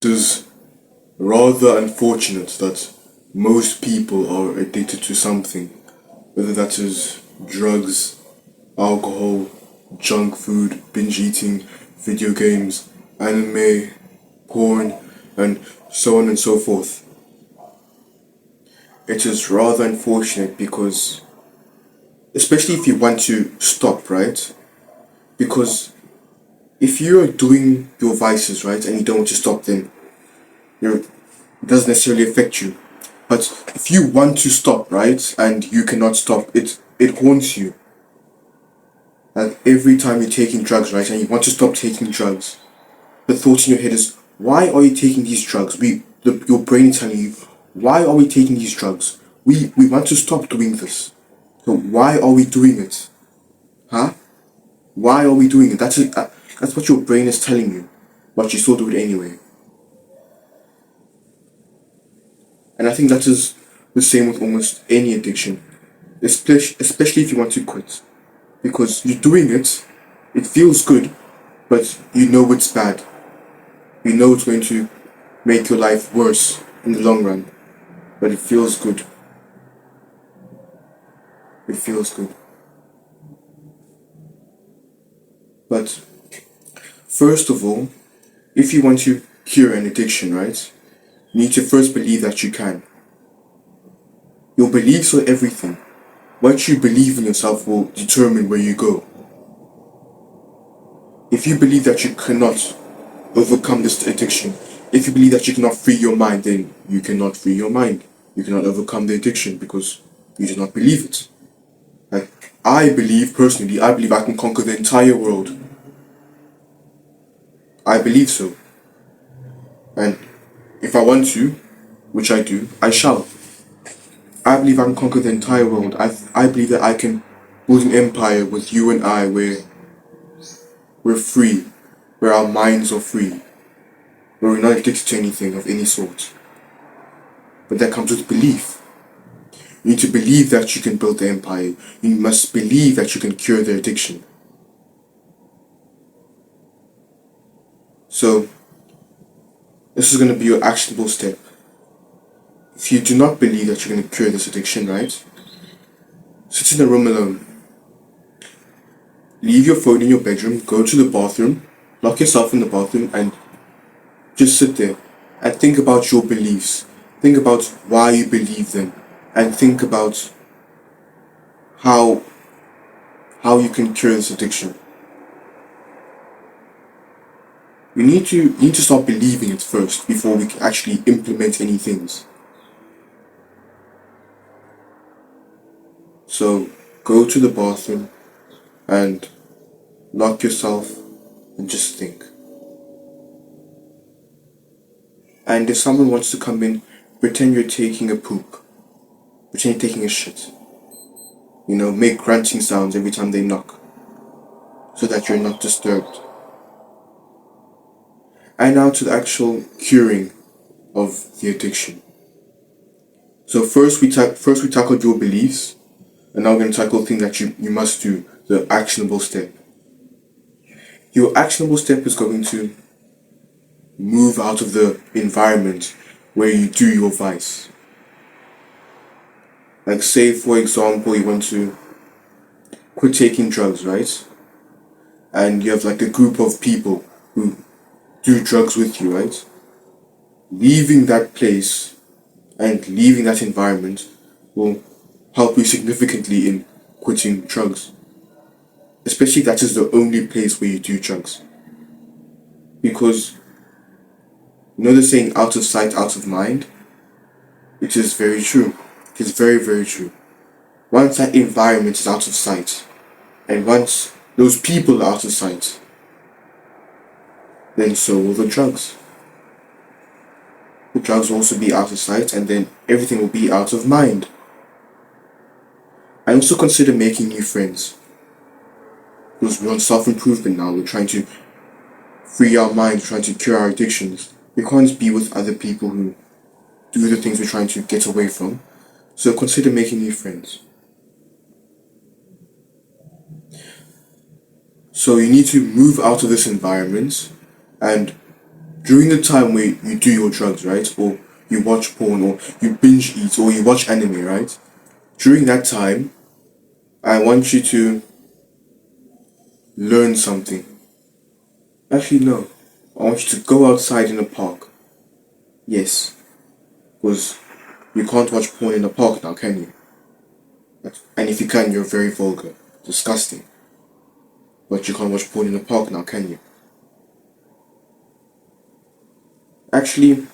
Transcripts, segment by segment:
is rather unfortunate that most people are addicted to something, whether that is drugs, alcohol, junk food, binge eating, video games, anime, porn, and so on and so forth. It is rather unfortunate because, especially if you want to stop, right? Because if you're doing your vices, right, and you don't want to stop them, it doesn't necessarily affect you. But if you want to stop, right, and you cannot stop, it haunts you. Like every time you're taking drugs, right, and you want to stop taking drugs, the thought in your head is, why are you taking these drugs? Your brain is telling you, why are we taking these drugs? We want to stop doing this. So why are we doing it? Huh? Why are we doing it? That's what your brain is telling you, but you still do it anyway. And I think that is the same with almost any addiction, especially if you want to quit, because you're doing it, it feels good, but you know it's bad. You know it's going to make your life worse in the long run, but it feels good. It feels good. But first of all, if you want to cure an addiction, right, you need to first believe that you can. Your beliefs are everything. What you believe in yourself will determine where you go. If you believe that you cannot overcome this addiction, if you believe that you cannot free your mind, then you cannot free your mind. You cannot overcome the addiction because you do not believe it. Like, personally, I believe I can conquer the entire world. I believe so. And if I want to, which I do, I shall. I believe I can conquer the entire world. I believe that I can build an empire with you and I where we're free, where our minds are free, where we're not addicted to anything of any sort. But that comes with belief. You need to believe that you can build the empire. You must believe that you can cure the addiction. So, this is going to be your actionable step. If you do not believe that you're going to cure this addiction, right? Sit in a room alone. Leave your phone in your bedroom, go to the bathroom, lock yourself in the bathroom, and just sit there and think about your beliefs. Think about why you believe them, and think about how you can cure this addiction. You need to start believing it first before we can actually implement any things. So go to the bathroom and lock yourself and just think. And if someone wants to come in, pretend you're taking a poop. Pretend you're taking a shit. Make grunting sounds every time they knock, so that you're not disturbed. And now to the actual curing of the addiction. So first we tackled your beliefs, and now we're going to tackle the thing that you must do, the actionable step. Your actionable step is going to move out of the environment where you do your vice. Like, say for example you want to quit taking drugs, right? And you have like a group of people who do drugs with you, right? Leaving that place and leaving that environment will help you significantly in quitting drugs. Especially if that is the only place where you do drugs. Because, the saying, out of sight, out of mind? It is very true. It is very, very true. Once that environment is out of sight, and once those people are out of sight, then so will the drugs. The drugs will also be out of sight, and then everything will be out of mind. I also consider making new friends. Because we're on self-improvement now, we're trying to free our mind, trying to cure our addictions. We can't be with other people who do the things we're trying to get away from. So consider making new friends. So you need to move out of this environment and During the time where you do your drugs, right? Or you watch porn, or you binge eat, or you watch anime, right? During that time, I want you to learn something. Actually, no. I want you to go outside in the park. Yes, because you can't watch porn in the park now, can you? And if you can, you're very vulgar. Disgusting. But you can't watch porn in the park now, can you? Actually,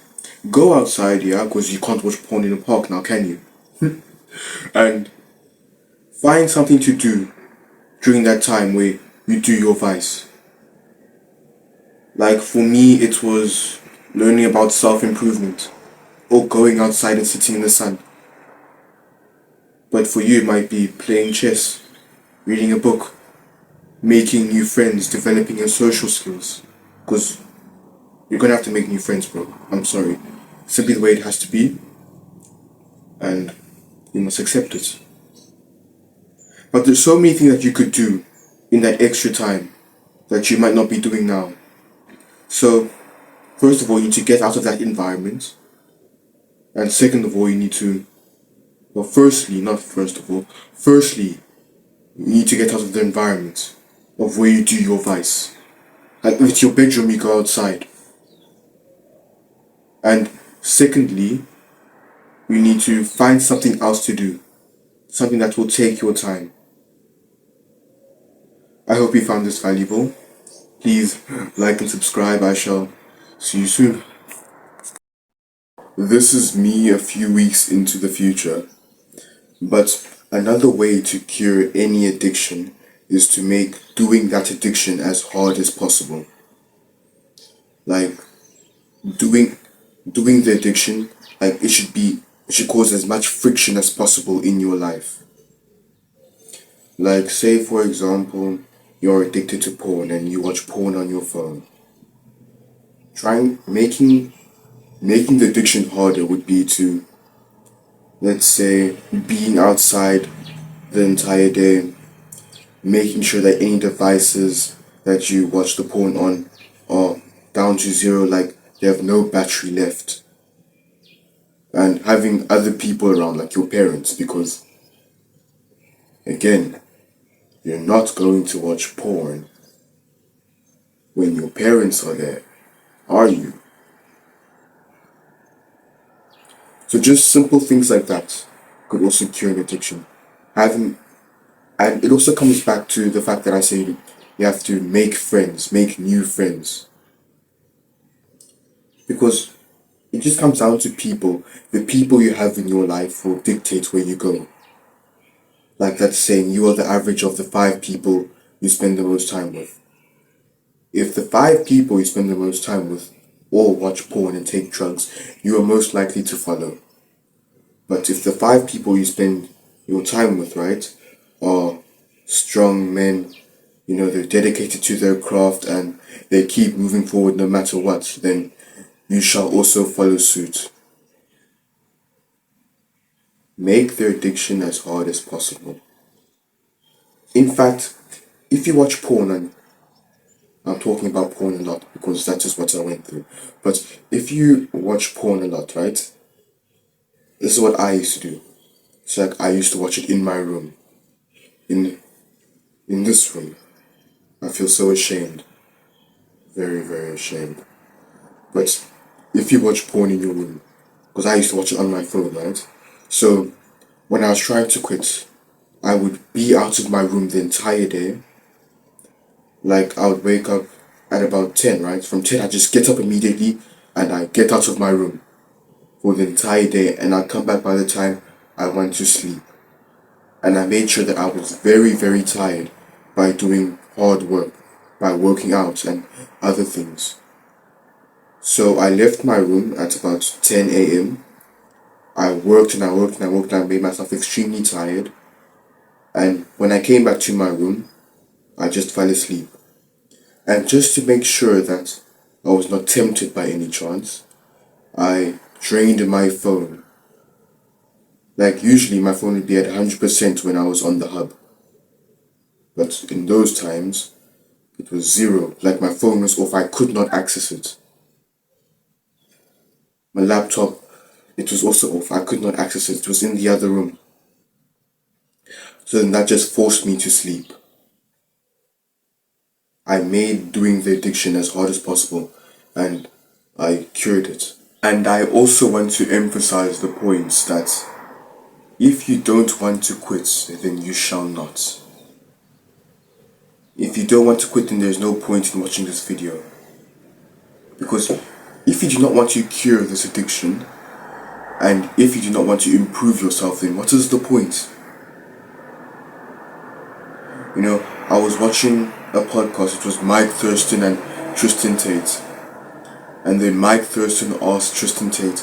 go outside, yeah, because you can't watch porn in the park now, can you? And find something to do during that time where you do your vice. Like for me, it was learning about self improvement or going outside and sitting in the sun. But for you, it might be playing chess, reading a book, making new friends, developing your social skills. Because you're gonna have to make new friends, bro. I'm sorry. Simply the way it has to be, and you must accept it. But there's so many things that you could do in that extra time that you might not be doing now. So, first of all, you need to get out of that environment. And second of all, you need to, well, firstly, not first of all, firstly, you need to get out of the environment of where you do your vice. Like if it's your bedroom, you go outside. And secondly, you need to find something else to do, something that will take your time. I hope you found this valuable. Please like and subscribe. I shall see you soon. This is me a few weeks into the future, but another way to cure any addiction is to make doing that addiction as hard as possible. Like doing doing the addiction, like it should cause as much friction as possible in your life. Like say for example, you're addicted to porn and you watch porn on your phone. Trying making the addiction harder would be to, let's say, being outside the entire day, making sure that any devices that you watch the porn on are down to zero, like they have no battery left, and having other people around, like your parents, because again, you're not going to watch porn when your parents are there, are you? So just simple things like that could also cure an addiction. Having And it also comes back to the fact that I say you have to make friends, make new friends. Because it just comes down to people. The people you have in your life will dictate where you go. Like that saying, you are the average of the five people you spend the most time with. If the five people you spend the most time with all watch porn and take drugs, you are most likely to follow. But if the five people you spend your time with, right, are strong men, they're dedicated to their craft and they keep moving forward no matter what, then you shall also follow suit. Make their addiction as hard as possible. In fact, if you watch porn, and I'm talking about porn a lot because that's just what I went through, but if you watch porn a lot, right, this is what I used to do. It's like I used to watch it in my room, in in this room. I feel so ashamed, very, very ashamed. But if you watch porn in your room, because I used to watch it on my phone, right? So when I was trying to quit, I would be out of my room the entire day. Like I would wake up at about 10, right? From 10, I just get up immediately and I get out of my room for the entire day and I come back by the time I went to sleep. And I made sure that I was very, very tired by doing hard work, by working out and other things. So I left my room at about 10 a.m. I worked and I worked and I worked and I made myself extremely tired. And when I came back to my room, I just fell asleep. And just to make sure that I was not tempted by any chance, I drained my phone. Like usually my phone would be at 100% when I was on the hub. But in those times, it was zero. Like my phone was off, I could not access it. My laptop, it was also off. I could not access it. It was in the other room. So then that just forced me to sleep. I made doing the addiction as hard as possible, and I cured it. And I also want to emphasize the points that if you don't want to quit, then you shall not. If you don't want to quit, then there's no point in watching this video. Because if you do not want to cure this addiction, and if you do not want to improve yourself, then what is the point? You know, I was watching a podcast, it was Mike Thurston and Tristan Tate. And then Mike Thurston asked Tristan Tate,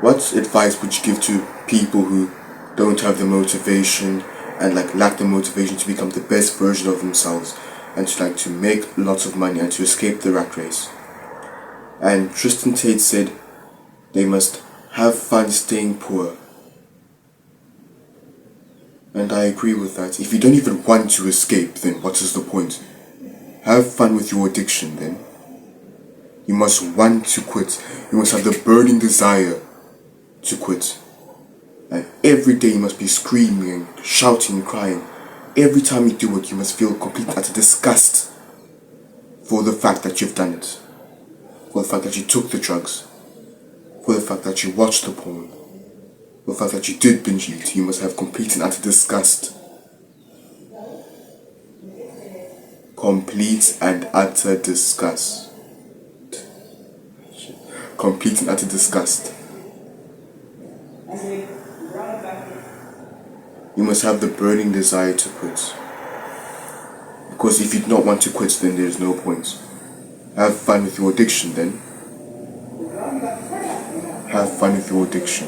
what advice would you give to people who don't have the motivation and lack the motivation to become the best version of themselves and to make lots of money and to escape the rat race? And Tristan Tate said they must have fun staying poor. And I agree with that. If you don't even want to escape, then what is the point? Have fun with your addiction then. You must want to quit. You must have the burning desire to quit. And every day you must be screaming, shouting, crying. Every time you do it, you must feel complete utter disgust for the fact that you've done it. For the fact that you took the drugs. For the fact that you watched the porn. For the fact that you did binge eat. You must have complete and utter disgust. Complete and utter disgust. Complete and utter disgust. You must have the burning desire to quit. Because if you do not want to quit, then there is no point. Have fun with your addiction then. Have fun with your addiction.